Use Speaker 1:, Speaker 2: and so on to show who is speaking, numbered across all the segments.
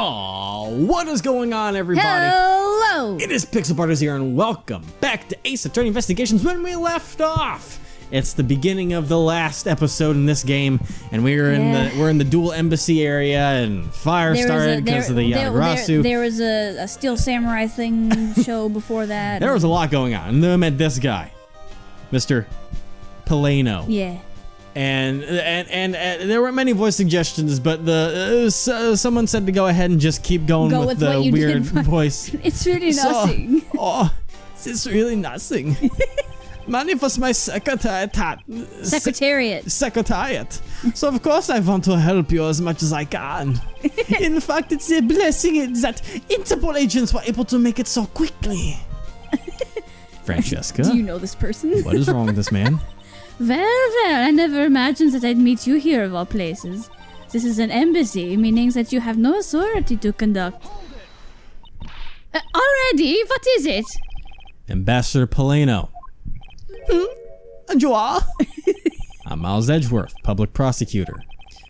Speaker 1: Oh, what is going on, everybody?
Speaker 2: Hello!
Speaker 1: It is Pixel Partners here, and welcome back to Ace Attorney Investigations. When we left off, it's the beginning of the last episode in this game, and we're in the dual embassy area, and fire started because of the Yatagarasu.
Speaker 2: There was a Steel Samurai thing show before that.
Speaker 1: There was a lot going on, and then I met this guy, Mr. Peleno.
Speaker 2: Yeah.
Speaker 1: And there weren't many voice suggestions, but someone said to go ahead and just keep going with the weird voice.
Speaker 2: It's really nothing.
Speaker 1: Oh, it's really nothing. Money was my secretariat. So of course I want to help you as much as I can. In fact, it's a blessing that Interpol agents were able to make it so quickly. Francesca?
Speaker 2: Do you know this person?
Speaker 1: What is wrong with this man?
Speaker 2: Well, I never imagined that I'd meet you here of all places. This is an embassy, meaning that you have no authority to conduct. Already? What is it?
Speaker 1: Ambassador Peleno. And you are? I'm Miles Edgeworth, public prosecutor.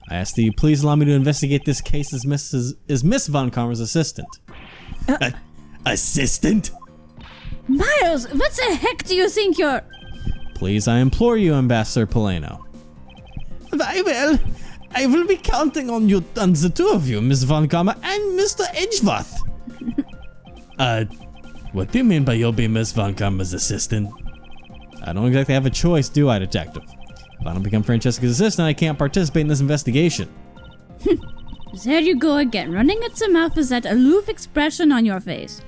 Speaker 1: I ask that you please allow me to investigate this case as Miss Von Karma's assistant. Assistant?
Speaker 2: Miles, what the heck do you think you're...
Speaker 1: Please, I implore you, Ambassador Peleno. I will be counting on you, on the two of you, Miss Von Karma and Mr. Edgeworth. What do you mean by you'll be Miss Von Karma's assistant? I don't exactly have a choice, do I, Detective? If I don't become Francesca's assistant, I can't participate in this investigation.
Speaker 2: There you go again, running at the mouth with that aloof expression on your face.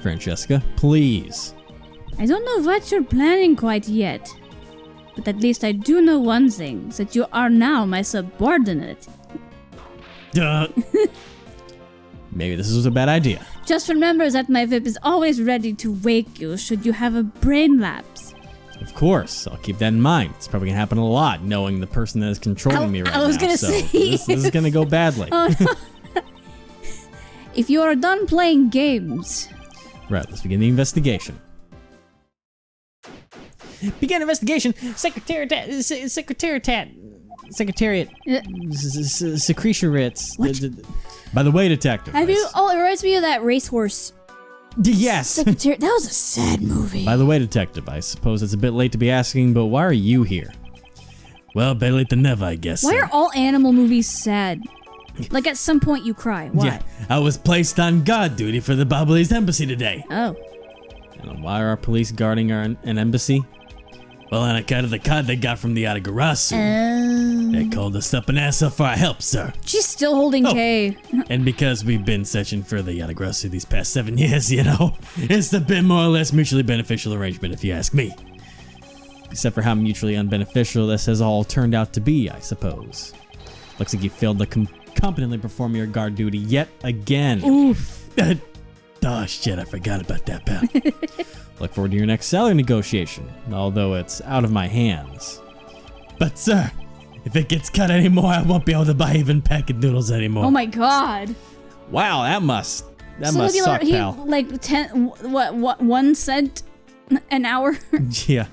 Speaker 1: Francesca, please.
Speaker 2: I don't know what you're planning quite yet, but at least I do know one thing, that you are now my subordinate.
Speaker 1: Duh. Maybe this was a bad idea.
Speaker 2: Just remember that my whip is always ready to wake you should you have a brain lapse.
Speaker 1: Of course, I'll keep that in mind. It's probably gonna happen a lot, knowing the person that is controlling me right now.
Speaker 2: I was gonna say
Speaker 1: this is gonna go badly.
Speaker 2: Oh, no. If you are done playing games.
Speaker 1: Right, let's begin the investigation. Begin investigation. Secretariat. Secretiates. By the way, Detective.
Speaker 2: Have you? Oh, it reminds me of that racehorse.
Speaker 1: Yes.
Speaker 2: Secretariat. That was a sad movie.
Speaker 1: By the way, Detective, I suppose it's a bit late to be asking, but why are you here? Well, better late than never, I guess.
Speaker 2: Why are all animal movies sad? Like at some point you cry. Why?
Speaker 1: Yeah, I was placed on guard duty for the Babalese embassy today.
Speaker 2: Oh.
Speaker 1: And why are our police guarding an embassy? Well, on account of the card they got from the Yatagarasu. They called us up and asked for our help, sir.
Speaker 2: She's still holding K.
Speaker 1: And because we've been searching for the Yatagarasu these past 7 years, you know, it's a bit more or less mutually beneficial arrangement, if you ask me. Except for how mutually unbeneficial this has all turned out to be, I suppose. Looks like you failed to competently perform your guard duty yet again.
Speaker 2: Oof.
Speaker 1: Oh shit, I forgot about that, pal. Look forward to your next salary negotiation, although it's out of my hands. But sir, if it gets cut anymore, I won't be able to buy even packet noodles anymore.
Speaker 2: Oh my god.
Speaker 1: Wow, that must suck, pal.
Speaker 2: Like 1 cent an hour?
Speaker 1: Yeah.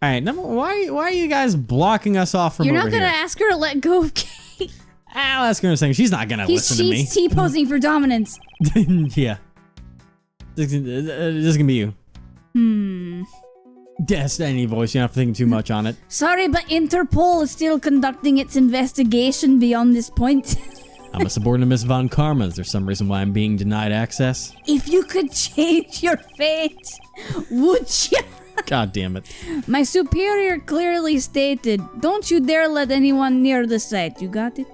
Speaker 1: All right, why are you guys blocking us off from over here?
Speaker 2: You're not gonna ask her to let go of Kate.
Speaker 1: I'll ask her in a second. She's not gonna listen to me.
Speaker 2: She's T-posing for dominance.
Speaker 1: Yeah. This is gonna be you. Yes, any voice. You don't have to think too much on it.
Speaker 2: Sorry, but Interpol is still conducting its investigation beyond this point.
Speaker 1: I'm a subordinate, Miss Von Karma. Is there some reason why I'm being denied access?
Speaker 2: If you could change your fate, would you?
Speaker 1: God damn it.
Speaker 2: My superior clearly stated, don't you dare let anyone near the site. You got it?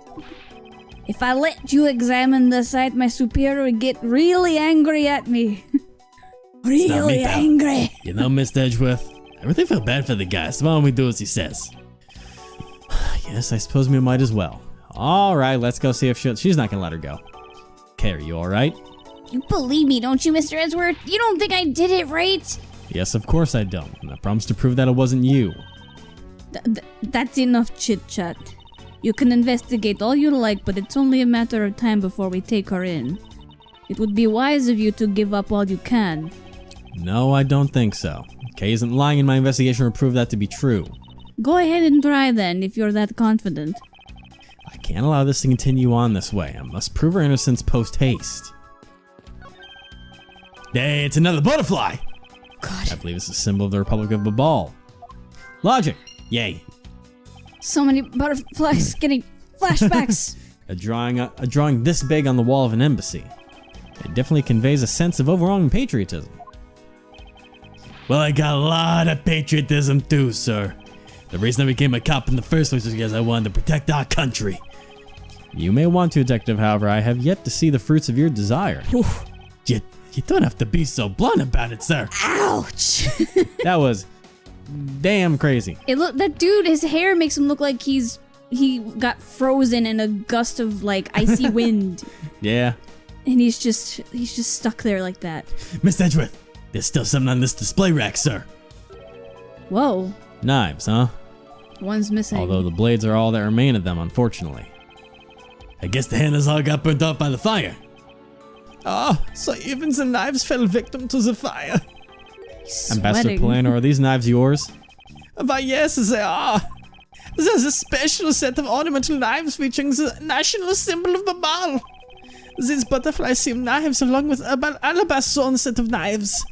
Speaker 2: If I let you examine the site, my superior would get really angry at me. Really angry.
Speaker 1: You know, Mr. Edgeworth, I really feel bad for the guy, so why don't we do as he says? Yes, I suppose we might as well. Alright, let's go see if she's not gonna let her go. Okay, are you alright?
Speaker 2: You believe me, don't you, Mr. Edgeworth? You don't think I did it right?
Speaker 1: Yes, of course I don't, and I promise to prove that it wasn't you.
Speaker 2: That's enough chit-chat. You can investigate all you like, but it's only a matter of time before we take her in. It would be wise of you to give up all you can.
Speaker 1: No, I don't think so. Kay isn't lying, and my investigation will prove that to be true.
Speaker 2: Go ahead and try then, if you're that confident.
Speaker 1: can't allow this to continue on this way. I must prove her innocence post-haste. Hey, it's another butterfly!
Speaker 2: God.
Speaker 1: I believe it's a symbol of the Republic of Babal. Logic! Yay.
Speaker 2: So many butterflies getting flashbacks.
Speaker 1: A drawing this big on the wall of an embassy. It definitely conveys a sense of overwhelming patriotism. Well, I got a lot of patriotism too, sir. The reason I became a cop in the first place was because I wanted to protect our country. You may want to, Detective, however, I have yet to see the fruits of your desire. You don't have to be so blunt about it, sir.
Speaker 2: Ouch.
Speaker 1: That was damn crazy.
Speaker 2: That dude, his hair makes him look like he got frozen in a gust of like icy wind.
Speaker 1: Yeah.
Speaker 2: And he's just stuck there like that.
Speaker 1: Miss Edgeworth, there's still something on this display rack, sir.
Speaker 2: Whoa.
Speaker 1: Knives, huh?
Speaker 2: One's missing.
Speaker 1: Although the blades are all that remain of them, unfortunately. I guess the handles all got burnt off by the fire. Ah, so even the knives fell victim to the fire. Ambassador Polano, are these knives yours? Why, yes, they are. There's a special set of ornamental knives featuring the national symbol of Babal. These butterfly-seamed knives, along with an alabaster set of knives.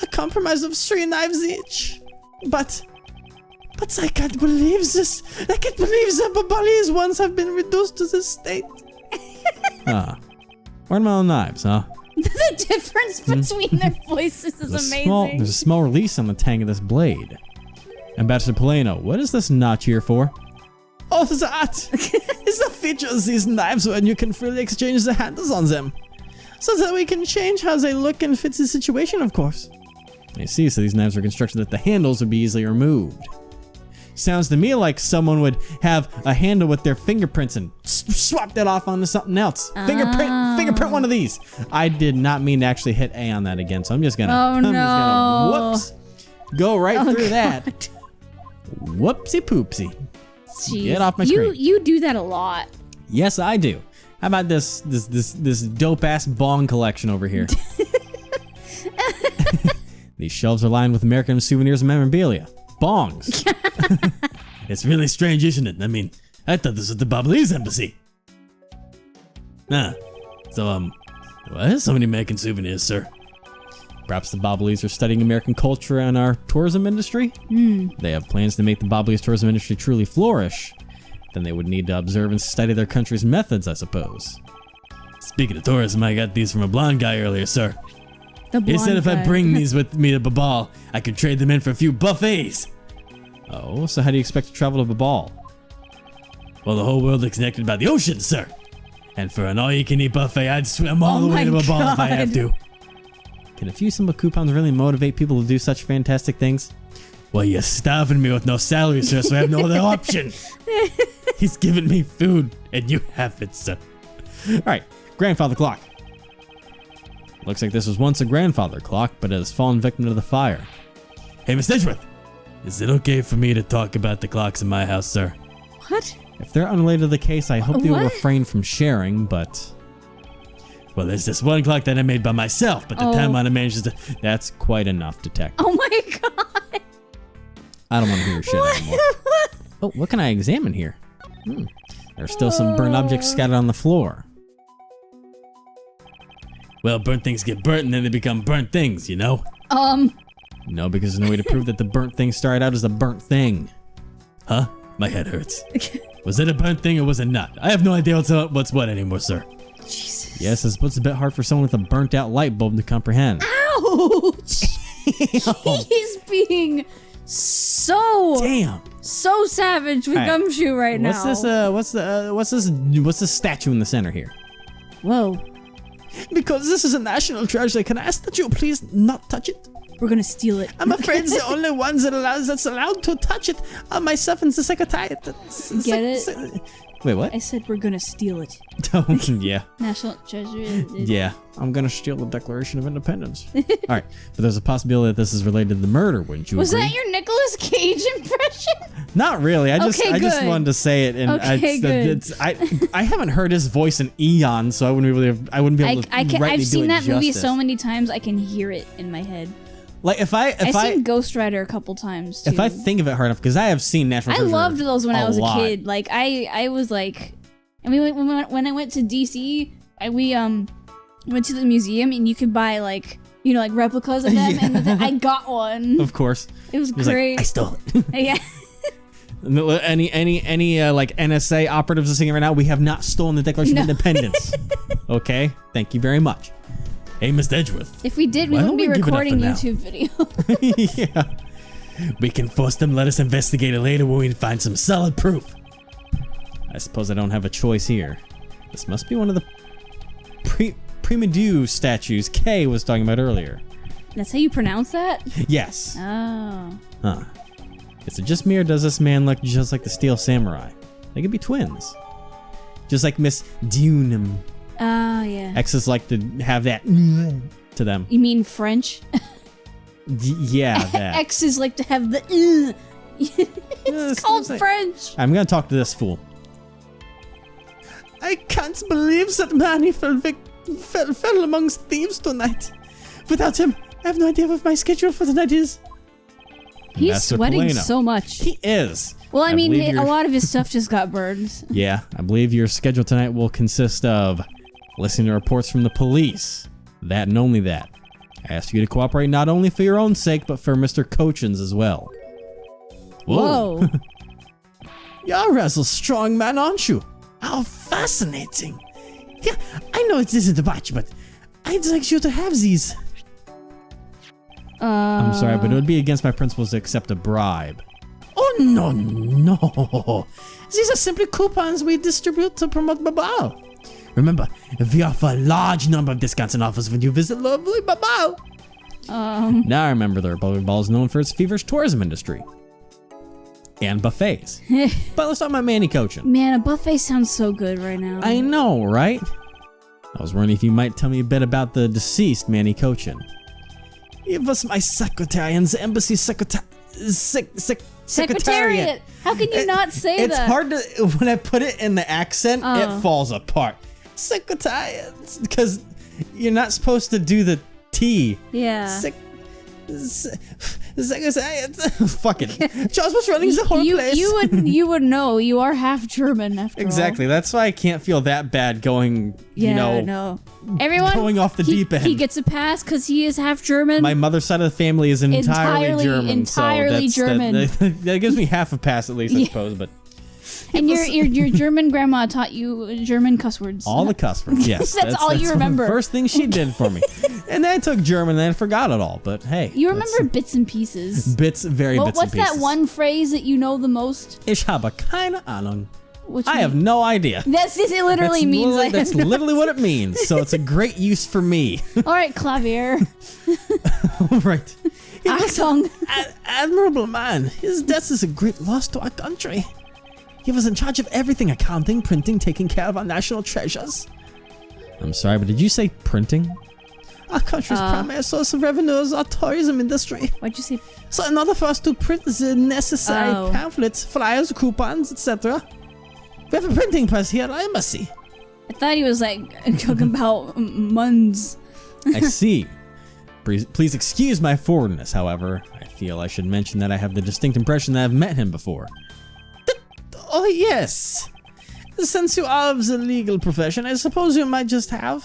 Speaker 1: A compromise of 3 knives each. But I can't believe this. I can't believe the Babalese ones have been reduced to this state. Ornamental knives, huh?
Speaker 2: The difference between their voices is amazing.
Speaker 1: There's a small release on the tang of this blade. Ambassador Polano, what is this notch here for? Oh, that is the feature of these knives when you can freely exchange the handles on them. So that we can change how they look and fit the situation, of course. I see, so these knives are constructed that the handles would be easily removed. Sounds to me like someone would have a handle with their fingerprints and swap that off onto something else. Fingerprint one of these. I did not mean to actually hit A on that again, so I'm just gonna, whoops, go right through that. Whoopsie poopsie.
Speaker 2: Jeez.
Speaker 1: Get off my screen.
Speaker 2: You do that a lot.
Speaker 1: Yes, I do. How about this dope ass bong collection over here? These shelves are lined with American souvenirs and memorabilia. Bongs. It's really strange, isn't it? I mean, I thought this was the Babalese embassy. So why are so many American souvenirs, sir? Perhaps the Babalese are studying American culture and our tourism industry? They have plans to make the Babalese tourism industry truly flourish. Then they would need to observe and study their country's methods, I suppose. Speaking of tourism, I got these from a blonde guy earlier, sir. He said if I bring these with me to Babal, I could trade them in for a few buffets. Oh, so how do you expect to travel to Babal? Well, the whole world is connected by the ocean, sir. And for an all-you-can-eat buffet, I'd swim all the way to Babal if I have to. Can a few simple coupons really motivate people to do such fantastic things? Well, you're starving me with no salary, sir, so I have no other option. He's giving me food, and you have it, sir. All right, grandfather clock. Looks like this was once a grandfather clock, but it has fallen victim to the fire. Hey, Miss Edgeworth, is it okay for me to talk about the clocks in my house, sir?
Speaker 2: What?
Speaker 1: If they're unrelated to the case, I hope you will refrain from sharing, but... Well, there's this one clock that I made by myself, but the time on it manages to... That's quite enough, detective.
Speaker 2: Oh my god!
Speaker 1: I don't want to hear your shit anymore. Oh, what can I examine here? There's still some burnt objects scattered on the floor. Well, burnt things get burnt and then they become burnt things, you know? No, because there's no way to prove that the burnt thing started out as a burnt thing. Huh? My head hurts. Was it a burnt thing or was it not? I have no idea what's what anymore, sir.
Speaker 2: Jesus.
Speaker 1: Yes, it's a bit hard for someone with a burnt out light bulb to comprehend.
Speaker 2: Ouch! He's being so savage with Gumshoe right now.
Speaker 1: What's this statue in the center here?
Speaker 2: Whoa.
Speaker 1: Because this is a national treasure, can I ask that you please not touch it?
Speaker 2: We're gonna steal it.
Speaker 1: I'm afraid the only ones that's allowed to touch it are myself and the secretary.
Speaker 2: Get it?
Speaker 1: Wait, what?
Speaker 2: I said we're gonna steal it.
Speaker 1: Yeah.
Speaker 2: National treasure.
Speaker 1: Yeah, I'm gonna steal the Declaration of Independence. All right, but there's a possibility that this is related to the murder, wouldn't you agree?
Speaker 2: Was that your Nicolas Cage impression?
Speaker 1: Not really. I just wanted to say it, and I haven't heard his voice in eons, so I wouldn't be able to.
Speaker 2: I've seen that movie so many times, I can hear it in my head.
Speaker 1: Like I've
Speaker 2: seen Ghost Rider a couple times too.
Speaker 1: If I think of it hard enough, because I have seen National Treasure.
Speaker 2: I loved those when I was a kid. Like I was like, And when I went to DC, we went to the museum and you could buy like replicas of them, and I got one.
Speaker 1: Of course.
Speaker 2: It was great.
Speaker 1: Like, I stole it.
Speaker 2: Yeah.
Speaker 1: Any like NSA operatives listening right now, we have not stolen the Declaration of Independence. Okay? Thank you very much. Hey, Mr. Edgeworth.
Speaker 2: If we did, we wouldn't be recording YouTube videos.
Speaker 1: Yeah. We can force them, let us investigate it later when we find some solid proof. I suppose I don't have a choice here. This must be one of the Primeau statues Kay was talking about earlier.
Speaker 2: That's how you pronounce that?
Speaker 1: Yes.
Speaker 2: Oh.
Speaker 1: Huh. Is it just me, or does this man look just like the Steel Samurai? They could be twins. Just like Miss Dunham.
Speaker 2: Oh, yeah.
Speaker 1: Exes like to have that to them.
Speaker 2: You mean French?
Speaker 1: Yeah, that.
Speaker 2: Exes like to have the It's called French.
Speaker 1: I'm gonna talk to this fool. I can't believe that man fell amongst thieves tonight. Without him, I have no idea what my schedule for tonight is.
Speaker 2: He's sweating so much.
Speaker 1: He is.
Speaker 2: Well, I mean, a lot of his stuff just got burned.
Speaker 1: Yeah, I believe your schedule tonight will consist of listening to reports from the police. That and only that. I asked you to cooperate not only for your own sake, but for Mr. Cochin's as well.
Speaker 2: Whoa.
Speaker 1: You're a rather strong man, aren't you? How fascinating. Yeah, I know it isn't much, but I'd like you to have these. I'm sorry, but it would be against my principles to accept a bribe. Oh, no. These are simply coupons we distribute to promote Babao. Remember, we offer a large number of discounts and offers when you visit lovely Babao. Now I remember the Republic Ball is known for its feverish tourism industry. And buffets. But let's talk about Manny Cochin.
Speaker 2: Man, a buffet sounds so good right now.
Speaker 1: I know, right? I was wondering if you might tell me a bit about the deceased Manny Cochin. He was my secretary in the embassy secretariat.
Speaker 2: How can you not say
Speaker 1: it's
Speaker 2: that?
Speaker 1: It's hard to, when I put it in the accent, it falls apart. Secretariat, because you're not supposed to do the T.
Speaker 2: Yeah.
Speaker 1: Fuck it. Charles was running the whole place.
Speaker 2: You would know. You are half German after
Speaker 1: Exactly.
Speaker 2: all.
Speaker 1: That's why I can't feel that bad going,
Speaker 2: Everyone
Speaker 1: going off the deep end.
Speaker 2: He gets a pass because he is half German.
Speaker 1: My mother's side of the family is entirely German.
Speaker 2: Entirely German.
Speaker 1: That gives me half a pass at least, I suppose, but...
Speaker 2: And your German grandma taught you German cuss words.
Speaker 1: All the cuss words, yes.
Speaker 2: That's all you remember.
Speaker 1: The first thing she did for me. And then I took German and then I forgot it all. But hey.
Speaker 2: You remember bits and pieces.
Speaker 1: Bits and pieces.
Speaker 2: What's that one phrase that you know the most?
Speaker 1: Ich habe keine Ahnung. I have no idea.
Speaker 2: It literally means
Speaker 1: that's literally what it means. So it's a great use for me.
Speaker 2: All right, Clavier.
Speaker 1: All right.
Speaker 2: Achtung.
Speaker 1: Admirable man. His death is a great loss to our country. He was in charge of everything, accounting, printing, taking care of our national treasures. I'm sorry, but did you say printing? Our country's primary source of revenue is our tourism industry.
Speaker 2: What'd you say?
Speaker 1: So in order for us to print the necessary pamphlets, flyers, coupons, etc., we have a printing press here at our embassy.
Speaker 2: I thought he was like talking about Muns.
Speaker 1: I see. Please excuse my forwardness, however. I feel I should mention that I have the distinct impression that I've met him before. Oh, yes. Since you are of the legal profession, I suppose you might just have.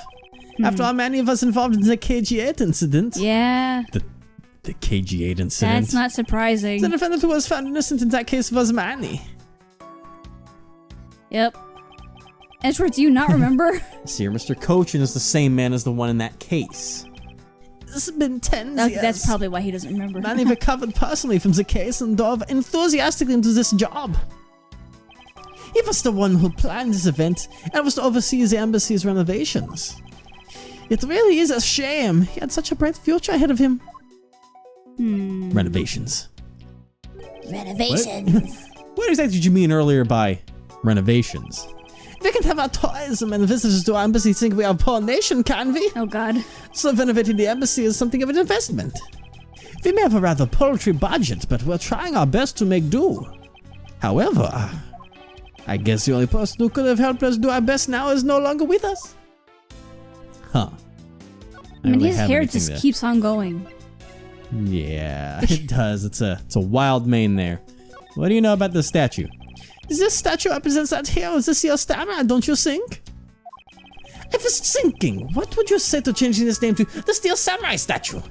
Speaker 1: After all, many of us involved in the KG8 incident.
Speaker 2: Yeah.
Speaker 1: The KG8 incident.
Speaker 2: That's not surprising.
Speaker 1: The defendant who was found innocent in that case was Manny.
Speaker 2: Yep. Edgeworth, do you not remember?
Speaker 1: Sir, Mr. Cochin is the same man as the one in that case. This has been 10 years.
Speaker 2: That's probably why he doesn't remember.
Speaker 1: Manny recovered personally from the case and dove enthusiastically into this job. He was the one who planned this event and was to oversee the embassy's renovations. It really is a shame. He had such a bright future ahead of him. Renovations. What exactly did you mean earlier by renovations? We can have our tourism and visitors to our embassy think we are a poor nation, can we?
Speaker 2: Oh, God.
Speaker 1: So renovating the embassy is something of an investment. We may have a rather paltry budget, but we're trying our best to make do. However, I guess the only person who could have helped us do our best now is no longer with us. Huh.
Speaker 2: I mean, his hair just keeps on going.
Speaker 1: Yeah, it does. It's a wild mane there. What do you know about the statue? This statue represents that hero, the Steel Samurai, don't you think? I was thinking, what would you say to changing this name to the Steel Samurai statue?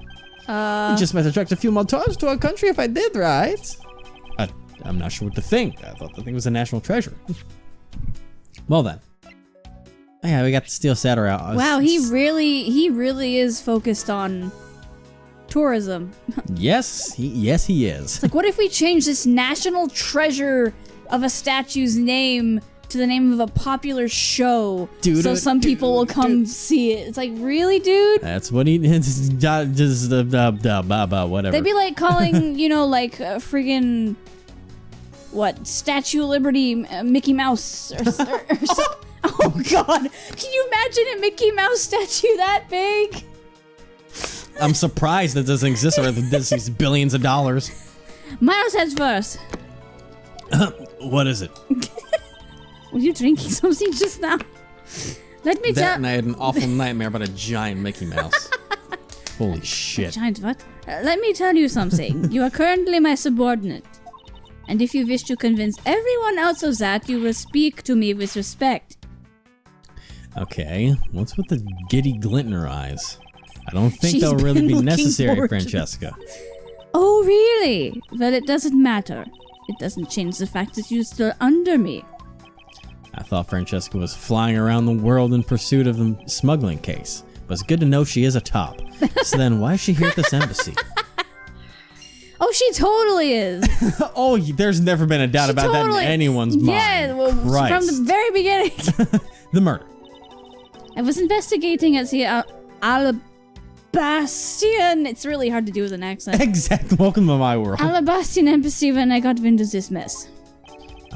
Speaker 1: It just might attract a few more tourists to our country if I did, right? I'm not sure what to think. I thought the thing was a national treasure. Well then. Yeah, we got the Steel Samurai.
Speaker 2: Wow, he really is focused on tourism.
Speaker 1: Yes, he is.
Speaker 2: Like, what if we change this national treasure of a statue's name to the name of a popular show, so some people will come see it? It's like, really, dude?
Speaker 1: That's what he just whatever.
Speaker 2: They'd be like calling, like friggin' what, Statue of Liberty, Mickey Mouse or something. Oh God! Can you imagine a Mickey Mouse statue that big?
Speaker 1: I'm surprised that doesn't exist, or this is billions of dollars.
Speaker 2: Miles heads first.
Speaker 1: What is it?
Speaker 2: Were you drinking something just now? Let me tell.
Speaker 1: And I had an awful nightmare about a giant Mickey Mouse. Holy shit!
Speaker 2: Giant what? Let me tell you something. You are currently my subordinate, and if you wish to convince everyone else of that, you will speak to me with respect.
Speaker 1: Okay, what's with the giddy glint in her eyes? I don't think
Speaker 2: She's
Speaker 1: that'll really
Speaker 2: been
Speaker 1: be
Speaker 2: looking
Speaker 1: necessary,
Speaker 2: forward to
Speaker 1: Francesca.
Speaker 2: Oh, really? Well, it doesn't matter. It doesn't change the fact that you're still under me.
Speaker 1: I thought Francesca was flying around the world in pursuit of the smuggling case, but it's good to know she is a top. So then why is she here at this embassy?
Speaker 2: Oh, she totally is.
Speaker 1: Oh, there's never been a doubt about that in anyone's mind.
Speaker 2: Yeah, well,
Speaker 1: Christ.
Speaker 2: from the very beginning.
Speaker 1: The murder.
Speaker 2: I was investigating at the Alabastian. It's really hard to do with an accent.
Speaker 1: Exactly. Welcome to my world.
Speaker 2: Alabastian embassy when I got wind of this mess.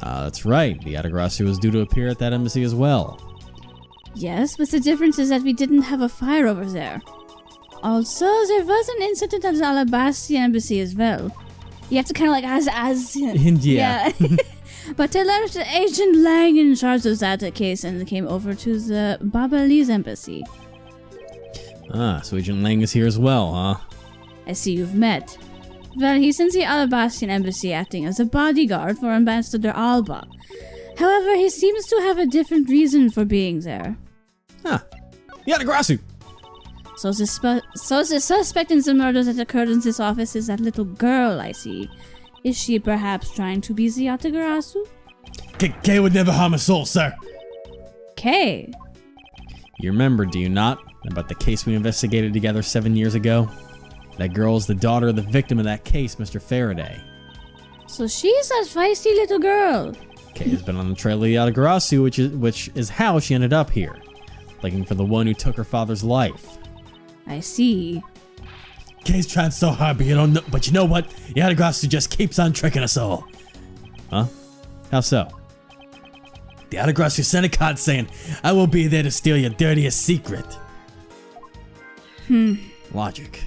Speaker 1: That's right. The Atagrasu was due to appear at that embassy as well.
Speaker 2: Yes, but the difference is that we didn't have a fire over there. Also, there was an incident at the Alabastian embassy as well. You have to kind of like
Speaker 1: Yeah.
Speaker 2: But they left Agent Lang in charge of that case and came over to the Babali's embassy.
Speaker 1: So Agent Lang is here as well, huh?
Speaker 2: I see you've met. Well, he's in the Alabastian embassy acting as a bodyguard for Ambassador Alba. However, he seems to have a different reason for being there.
Speaker 1: Huh. The Atagrasu!
Speaker 2: So the suspect in the murder that occurred in this office is that little girl I see. Is she perhaps trying to be the Atagrasu?
Speaker 1: Kay would never harm a soul, sir.
Speaker 2: Kay?
Speaker 1: You remember, do you not, about the case we investigated together 7 years ago? That girl is the daughter of the victim of that case, Mr. Faraday.
Speaker 2: So she's that feisty little girl.
Speaker 1: Kay has been on the trail of the Atagrasu, which is how she ended up here, looking for the one who took her father's life.
Speaker 2: I see.
Speaker 1: Kay's trying so hard, but you know what? The Atagrasu just keeps on tricking us all. Huh? How so? The Atagrasu sent a card saying, I will be there to steal your dirtiest secret. Logic.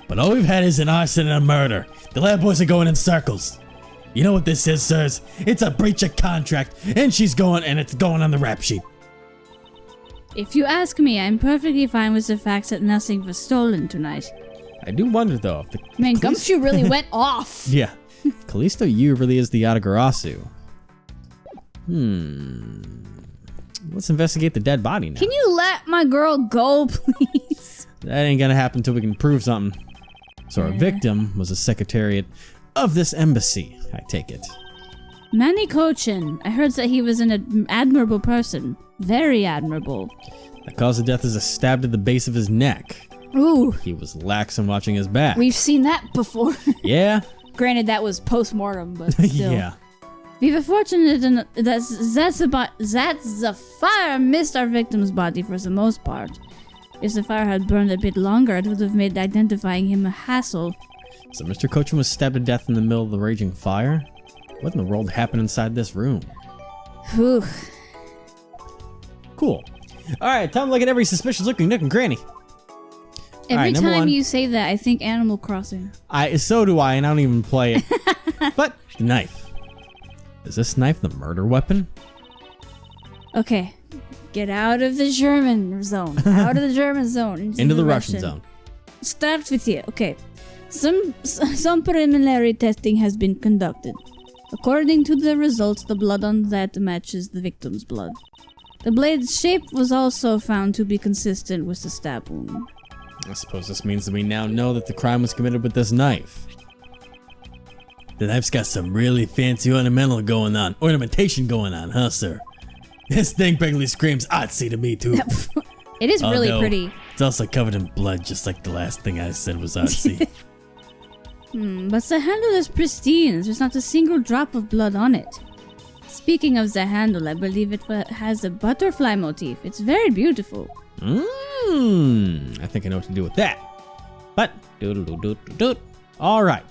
Speaker 1: But all we've had is an arson and a murder. The lab boys are going in circles. You know what this is, sirs? It's a breach of contract, and it's going on the rap sheet.
Speaker 2: If you ask me, I'm perfectly fine with the fact that nothing was stolen tonight.
Speaker 1: I do wonder, though, if the
Speaker 2: Man, Gumshoe really went off.
Speaker 1: Yeah. Callisto Yu really is the Atagrasu. Let's investigate the dead body now.
Speaker 2: Can you let my girl go, please?
Speaker 1: That ain't gonna happen until we can prove something. So our victim was a secretariat of this embassy, I take it.
Speaker 2: Manny Cochin. I heard that he was an admirable person. Very admirable.
Speaker 1: The cause of death is a stab to the base of his neck.
Speaker 2: Ooh.
Speaker 1: He was lax in watching his back.
Speaker 2: We've seen that before.
Speaker 1: Yeah?
Speaker 2: Granted, that was post-mortem, but still.
Speaker 1: Yeah.
Speaker 2: We were fortunate that the fire missed our victim's body for the most part. If the fire had burned a bit longer, it would have made identifying him a hassle.
Speaker 1: So Mr. Cochin was stabbed to death in the middle of the raging fire? What in the world happened inside this room?
Speaker 2: Whew.
Speaker 1: Cool. Alright, time to look at every suspicious looking nook and cranny.
Speaker 2: Every
Speaker 1: number
Speaker 2: time
Speaker 1: one.
Speaker 2: you say that, I think Animal Crossing.
Speaker 1: So do I, and I don't even play it. But, the knife. Is this knife the murder weapon?
Speaker 2: Okay. Get out of the German zone. Out of the German zone.
Speaker 1: Into the Russian zone.
Speaker 2: Start with you. Okay. Some preliminary testing has been conducted. According to the results, the blood on that matches the victim's blood. The blade's shape was also found to be consistent with the stab wound.
Speaker 1: I suppose this means that we now know that the crime was committed with this knife. The knife's got some really fancy ornamentation going on, huh, sir? This thing practically screams artsy to me, too.
Speaker 2: It is really
Speaker 1: Although,
Speaker 2: pretty.
Speaker 1: It's also covered in blood, just like the last thing I said was artsy.
Speaker 2: But the handle is pristine. There's not a single drop of blood on it. Speaking of the handle, I believe it has a butterfly motif. It's very beautiful.
Speaker 1: I think I know what to do with that. But, Alright,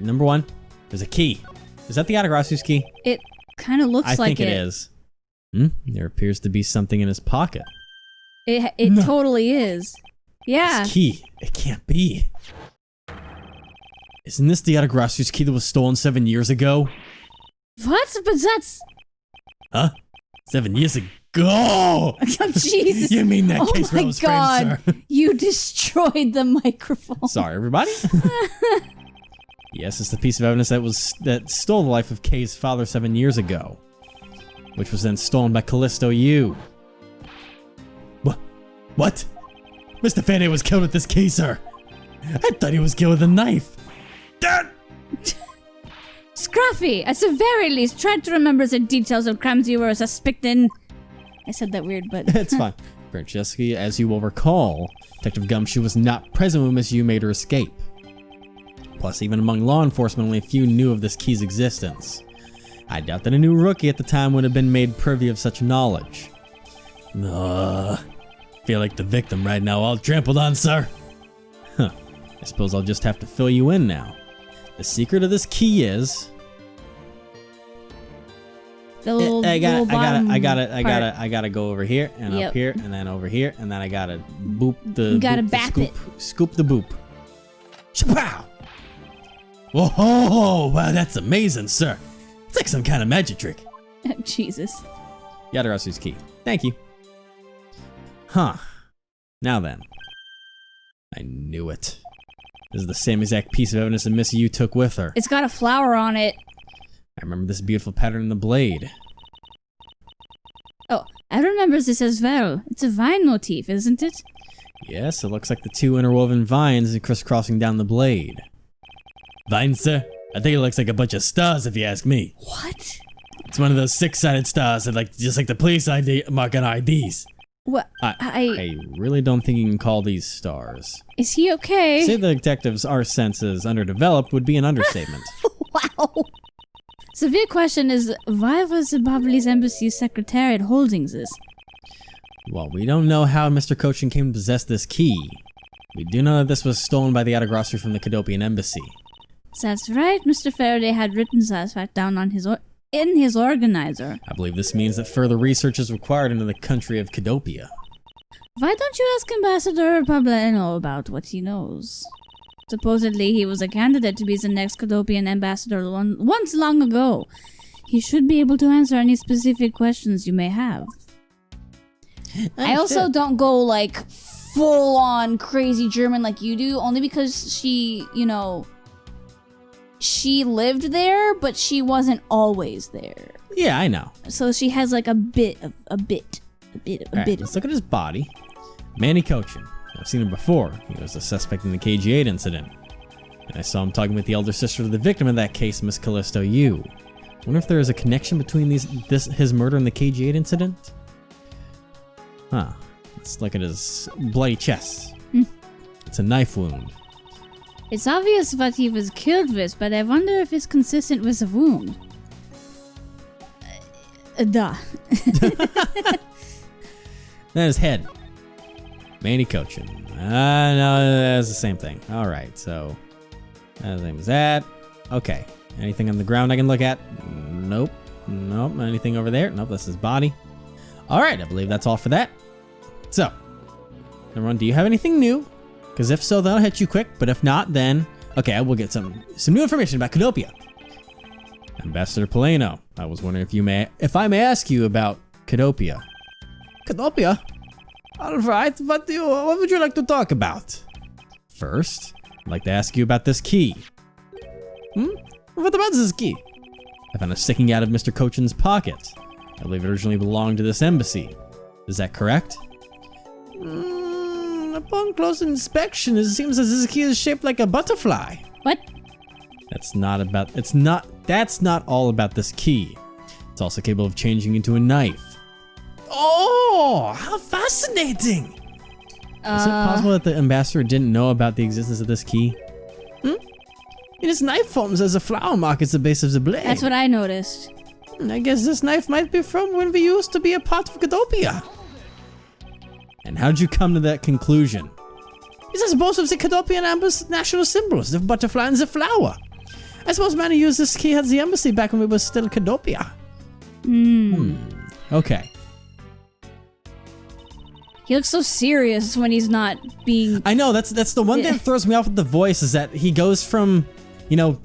Speaker 1: number one, there's a key. Is that the Atagrasu's key?
Speaker 2: It kind of looks like it.
Speaker 1: I think it is. There appears to be something in his pocket.
Speaker 2: It totally is. Yeah.
Speaker 1: This key. It can't be. Isn't this the Atagrasu's key that was stolen 7 years ago?
Speaker 2: What? But that's...
Speaker 1: Huh? 7 years ago?
Speaker 2: Oh, Jesus.
Speaker 1: You mean that case where I was framed, sir?
Speaker 2: You destroyed the microphone.
Speaker 1: Sorry, everybody. Yes, it's the piece of evidence that stole the life of Kay's father 7 years ago, which was then stolen by Callisto U. What? Mr. Faraday was killed with this key, sir. I thought he was killed with a knife.
Speaker 2: Scruffy, at the very least, try to remember the details of crimes you were suspecting. I said that weird, but...
Speaker 1: It's fine. Francesca, as you will recall, Detective Gumshoe was not present when Miss Yu made her escape. Plus, even among law enforcement, only a few knew of this key's existence. I doubt that a new rookie at the time would have been made privy of such knowledge. Feel like the victim right now, all trampled on, sir. I suppose I'll just have to fill you in now. The secret of this key is... I gotta go over here and up here and then over here and then I gotta boop the.
Speaker 2: You gotta bap it.
Speaker 1: Scoop the boop. Chapow! Whoa! Wow, that's amazing, sir. It's like some kind of magic trick.
Speaker 2: Jesus.
Speaker 1: Yadarasu's key. Thank you. Huh. Now then. I knew it. This is the same exact piece of evidence that Miss Yu took with her.
Speaker 2: It's got a flower on it.
Speaker 1: I remember this beautiful pattern in the blade.
Speaker 2: Oh, I remember this as well. It's a vine motif, isn't it?
Speaker 1: Yes, it looks like the two interwoven vines crisscrossing down the blade. Vines, sir? I think it looks like a bunch of stars, if you ask me.
Speaker 2: What?
Speaker 1: It's one of those six-sided stars that, just like the police ID mark on IDs.
Speaker 2: What?
Speaker 1: I really don't think you can call these stars.
Speaker 2: Is he okay?
Speaker 1: Say the detectives our senses underdeveloped would be an understatement.
Speaker 2: Wow. So the big question is, why was the Babalis Embassy's secretariat holding this?
Speaker 1: Well, we don't know how Mr. Cochin came to possess this key. We do know that this was stolen by the Atagrasu from the Cadopian embassy.
Speaker 2: That's right, Mr. Faraday had written that fact down on in his organizer.
Speaker 1: I believe this means that further research is required into the country of Cadopia.
Speaker 2: Why don't you ask Ambassador Pableno about what he knows? Supposedly, he was a candidate to be the next Cadopian ambassador once long ago. He should be able to answer any specific questions you may have. I also don't go like full on crazy German like you do, only because she, she lived there, but she wasn't always there.
Speaker 1: Yeah, I know.
Speaker 2: So she has like a bit.
Speaker 1: Let's look at his body. Manny Cochin. I've seen him before. He was a suspect in the KG8 incident. And I saw him talking with the elder sister of the victim in that case, Miss Callisto U. Wonder if there is a connection between his murder and the KG8 incident? Huh. Let's look at his bloody chest. It's a knife wound.
Speaker 2: It's obvious what he was killed with, but I wonder if it's consistent with the wound. Duh.
Speaker 1: Then his head. Manny Cochin. No, that's the same thing. Alright, so... the same as that. Okay. Anything on the ground I can look at? Nope. Nope. Anything over there? Nope, that's his body. Alright, I believe that's all for that. So, everyone, do you have anything new? Because if so, that'll hit you quick. But if not, then... Okay, I will get some new information about Cadopia. Ambassador Paleno, I was wondering if I may ask you about Cadopia. Cadopia? Alright, what would you like to talk about? First, I'd like to ask you about this key. What about this key? I found it sticking out of Mr. Cochin's pocket. I believe it originally belonged to this embassy. Is that correct? Upon close inspection, it seems as this key is shaped like a butterfly.
Speaker 2: What?
Speaker 1: That's not all about this key. It's also capable of changing into a knife. Oh, how fascinating! Is it possible that the ambassador didn't know about the existence of this key? In its knife forms as a flower mark at the base of the blade.
Speaker 2: That's what I noticed.
Speaker 1: I guess this knife might be from when we used to be a part of Cadopia. And how'd you come to that conclusion? It is both of the Cadopian national symbols, the butterfly and the flower. I suppose Manny used this key at the embassy back when we were still Cadopia. Okay.
Speaker 2: He looks so serious when he's not being...
Speaker 1: I know, that's the one thing that throws me off with the voice is that he goes from, you know,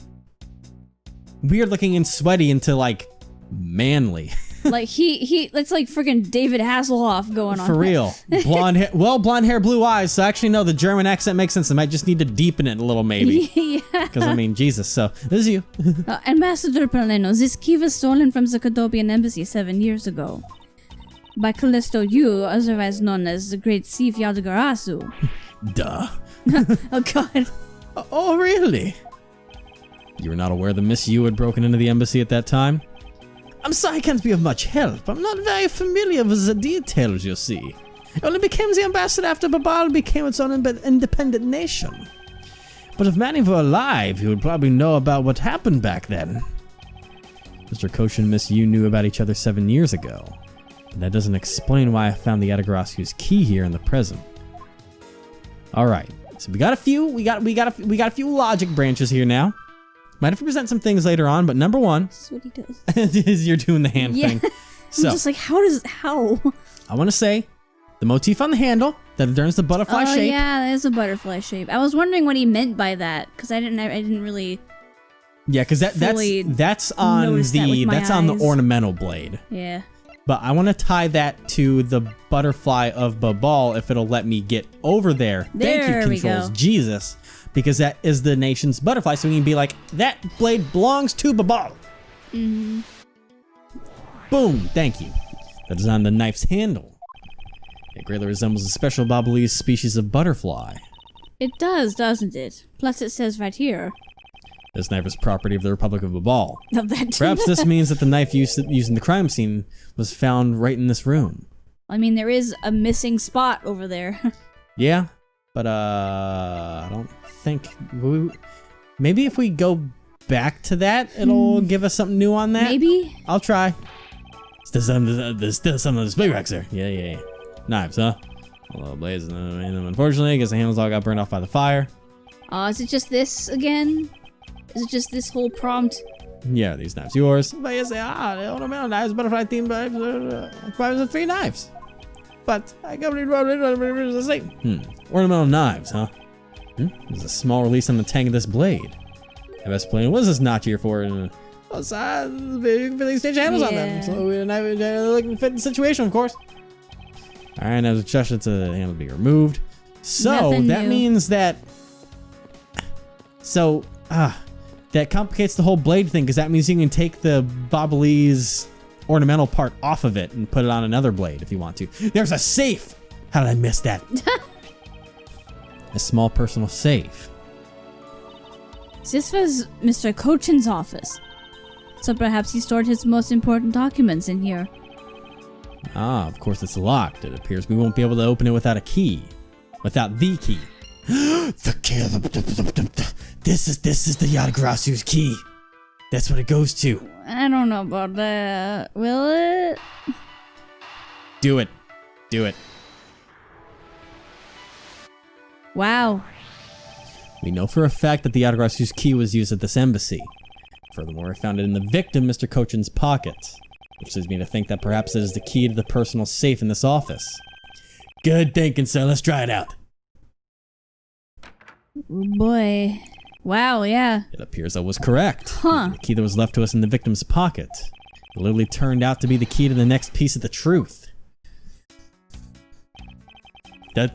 Speaker 1: weird looking and sweaty into like manly.
Speaker 2: Like it's like freaking David Hasselhoff going on.
Speaker 1: For real. Blonde hair, blonde hair, blue eyes. So actually, no, the German accent makes sense. I might just need to deepen it a little, maybe.
Speaker 2: Yeah.
Speaker 1: Because I mean, Jesus. So this is you.
Speaker 2: Ambassador Paleno, this key was stolen from the Cadopian embassy 7 years ago. By Callisto Yu, otherwise known as the Great Thief Yadagarasu.
Speaker 1: Duh.
Speaker 2: Oh god.
Speaker 1: Oh, really? You were not aware that Miss Yu had broken into the embassy at that time? I'm sorry I can't be of much help. I'm not very familiar with the details, you see. It only became the ambassador after Babal became its own independent nation. But if Manny were alive, he would probably know about what happened back then. Mr. Koshin and Miss Yu knew about each other 7 years ago. But that doesn't explain why I found the Yadagarasu's key here in the present. Alright, so we got a few logic branches here now. Might have to present some things later on, but number one...
Speaker 2: That's what he does.
Speaker 1: is you're doing the hand thing. So,
Speaker 2: I'm just like, how?
Speaker 1: I want to say, the motif on the handle, that turns the butterfly shape.
Speaker 2: Oh yeah, that is a butterfly shape. I was wondering what he meant by that, because I didn't really...
Speaker 1: Yeah, because that's on the ornamental blade.
Speaker 2: Yeah.
Speaker 1: But I want to tie that to the butterfly of Babal if it'll let me get over there.
Speaker 2: There
Speaker 1: Thank you,
Speaker 2: we
Speaker 1: Controls.
Speaker 2: go.
Speaker 1: Jesus. Because that is the nation's butterfly, so we can be like, that blade belongs to Babal.
Speaker 2: Mm-hmm.
Speaker 1: Boom, thank you. That is on the knife's handle. It greatly resembles a special Babalese species of butterfly.
Speaker 2: It does, doesn't it? Plus it says right here.
Speaker 1: This knife is property of the Republic of Babal.
Speaker 2: That
Speaker 1: Perhaps this means that the knife used in the crime scene was found right in this room.
Speaker 2: I mean, there is a missing spot over there.
Speaker 1: Yeah, but I don't think... Maybe if we go back to that, it'll give us something new on that?
Speaker 2: Maybe?
Speaker 1: I'll try. There's still some of the display racks there. Yeah. Knives, huh? A little blaze. Unfortunately, I guess the handles all got burned off by the fire.
Speaker 2: Is it just this again? Is it just this whole prompt?
Speaker 1: Yeah, these knives yours. But yes, they are. The ornamental knives, butterfly themed knives, of 3 knives. But I got the same. Ornamental knives, huh? There's a small release on the tang of this blade. I best explain, what is this notch here for? Filling stage handles on them. So we're not looking fit in the situation, of course. Alright, now the gesture to the handle be removed. So
Speaker 2: Nothing
Speaker 1: that
Speaker 2: new.
Speaker 1: means that. That complicates the whole blade thing, because that means you can take the Babalese ornamental part off of it and put it on another blade if you want to. There's a safe! How did I miss that? A small personal safe.
Speaker 2: This was Mr. Cochin's office. So perhaps he stored his most important documents in here.
Speaker 1: Of course it's locked. It appears we won't be able to open it without a key. Without the key. The key. This is the Yadagarasu's key. That's what it goes to.
Speaker 2: I don't know about that. Will it?
Speaker 1: Do it.
Speaker 2: Wow.
Speaker 1: We know for a fact that the Yadagarasu's key was used at this embassy. Furthermore, I found it in the victim, Mr. Cochin's pocket, which leads me to think that perhaps it is the key to the personal safe in this office. Good thinking, sir. Let's try it out.
Speaker 2: Oh boy. Wow, yeah.
Speaker 1: It appears I was correct.
Speaker 2: Huh.
Speaker 1: The key that was left to us in the victim's pocket. It literally turned out to be the key to the next piece of the truth. What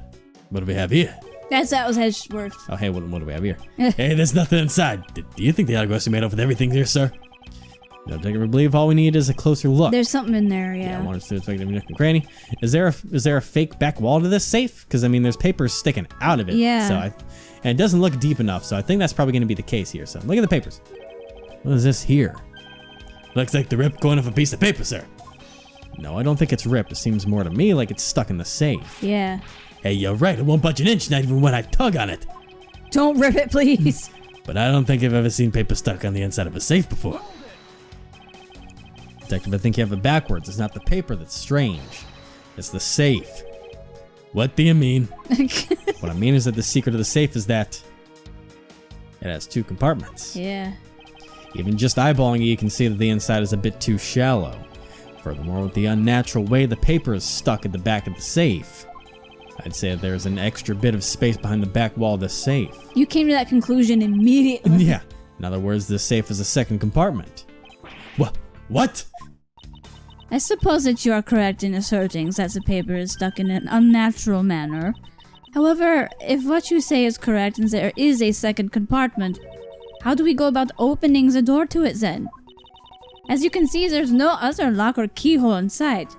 Speaker 1: do we have here?
Speaker 2: That's how Edgeworth.
Speaker 1: Oh, hey, what do we have here? Hey, there's nothing inside. Do you think the autographs are made up with everything here, sir? No, take it or believe. All we need is a closer look.
Speaker 2: There's something in there,
Speaker 1: I
Speaker 2: yeah.
Speaker 1: want us to inspect every nook and cranny. Is there a fake back wall to this safe? Because I mean, there's papers sticking out of it.
Speaker 2: Yeah.
Speaker 1: And it doesn't look deep enough, so I think that's probably going to be the case here. So look at the papers. What is this here? Looks like the ripped corner of a piece of paper, sir. No, I don't think it's ripped. It seems more to me like it's stuck in the safe.
Speaker 2: Yeah.
Speaker 1: Hey, you're right. It won't budge an inch, not even when I tug on it.
Speaker 2: Don't rip it, please.
Speaker 1: But I don't think I've ever seen paper stuck on the inside of a safe before. Detective, I think you have it backwards. It's not the paper that's strange. It's the safe. What do you mean? What I mean is that the secret of the safe is that it has 2 compartments.
Speaker 2: Yeah.
Speaker 1: Even just eyeballing it, you can see that the inside is a bit too shallow. Furthermore, with the unnatural way the paper is stuck at the back of the safe, I'd say that there's an extra bit of space behind the back wall of the safe.
Speaker 2: You came to that conclusion immediately.
Speaker 1: Yeah. In other words, the safe is a second compartment. What?
Speaker 2: I suppose that you are correct in asserting that the paper is stuck in an unnatural manner. However, if what you say is correct and there is a second compartment, how do we go about opening the door to it then? As you can see, there's no other lock or keyhole in sight.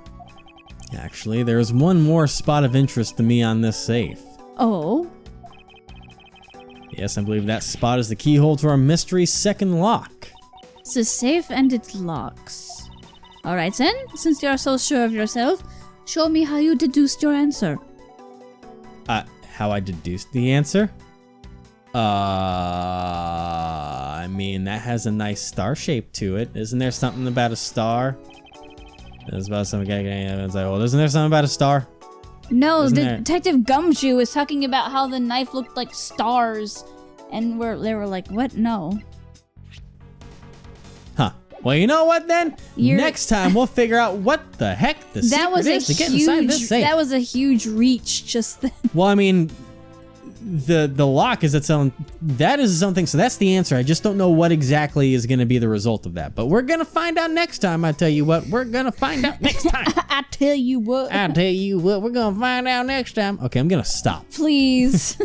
Speaker 1: Actually, there's one more spot of interest to me on this safe.
Speaker 2: Oh?
Speaker 1: Yes, I believe that spot is the keyhole to our mystery second lock.
Speaker 2: The safe and its locks. Alright then, since you are so sure of yourself, show me how you deduced your answer.
Speaker 1: How I deduced the answer? I mean, that has a nice star shape to it. Isn't there something about a star? It's about some guy. It's like, well, isn't there something about a star?
Speaker 2: No,
Speaker 1: Isn't there?
Speaker 2: Detective Gumshoe was talking about how the knife looked like stars, and they were like, what? No.
Speaker 1: Huh. Well, you know what then? Next time we'll figure out what the heck the secret is to get inside this safe.
Speaker 2: That was a huge reach just then.
Speaker 1: Well, I mean, the lock is its own. That is its own thing. So that's the answer. I just don't know what exactly is going to be the result of that. But we're gonna find out next time. I tell you what, we're gonna find out next time.
Speaker 2: I tell you what.
Speaker 1: I tell you what, we're gonna find out next time. Okay, I'm gonna stop.
Speaker 2: Please.